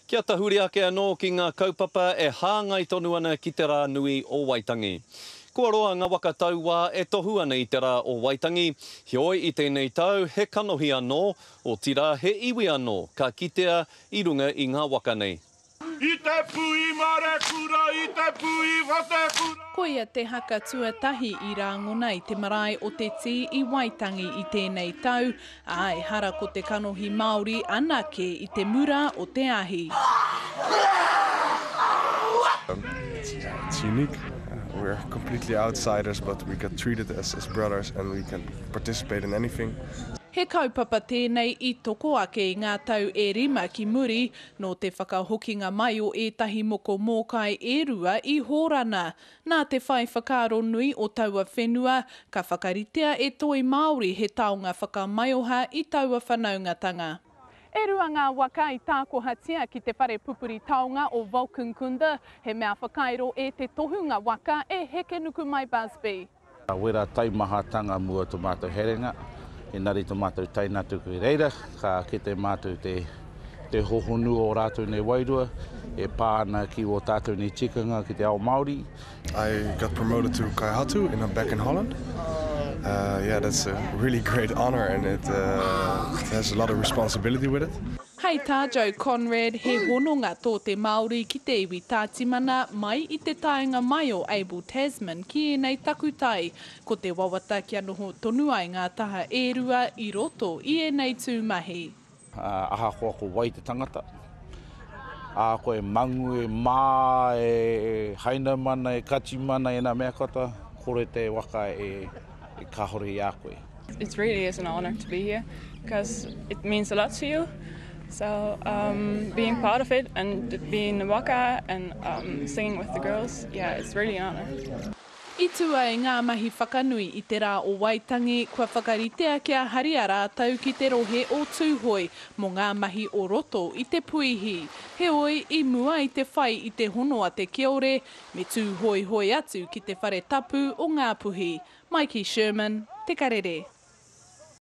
Kia tahuri ake anō ki ngā kaupapa e hāngai tonu ana ki te rā nui o Waitangi. Kua roa ngā waka tauā e tohu ana i te rā o Waitangi. Heoi i tēnei tau he kanohi anō, o tira he iwi anō, ka kitea i runga i ngā waka nei. I te pui mare kura, i te pui wate kura. Ko ia te haka tuatahi i rāngona i te marae o te tī i Waitangi i tēnei tau, ai hara ko te kanohi Māori anake i te mura o te ahi. It's unique. We're completely outsiders, but we get treated as brothers and we can participate in anything. He kaupapa tēnei i toko ake i ngā tau e rima ki muri, no te whakahokinga mai o ētahi moko mōkai e rua i Hōrana. Nā te whai whakaaro nui o taua whenua, ka whakaritea e toi Māori he taonga whakamaioha i taua whanaungatanga. E rua ngā waka i tāko hatia ki te whare pupuri taonga o Valkenkunda, he mea whakairo e te tohunga waka e heke nuku mai Busby. Wera taimahatanga mua tō mātou herenga, e nari tō mātou taina tuku i reira, ka ki te mātou te hohonu o rātou nei wairua, e pāna ki o tātou nei tikanga ki te ao Māori. I got promoted to Kaihatu back in Holland. Yeah, that's a really great honor and it has a lot of responsibility with it. Hei tā Joe Conrad, he hononga tō te Māori ki te iwi tātimana mai i te taenga mai o Abel Tasman ki e nei takutai, ko te wawata kia noho tonu ai ngā taha e rua i roto i e nei tūmahi. Aha koa ko wai te tangata. A koe mangu e mā, e haina mana, e kachi mana e nā mea kata, kore te waka e kahore i a koe. It really is an honor to be here because it means a lot to you. So being part of it and being in waka and singing with the girls, yeah, it's really an honor. I tua e ngā mahi whakanui i te rā o Waitangi, kua whakaritea kia haria rātau ki te rohe o Tūhoi, mō ngā mahi o roto i te puihi. Heoi i mua i te whai i te honoa te kiore, me tūhoi hoi atu ki te whare tapu o ngā puhi. Mikey Sherman, Te Karere.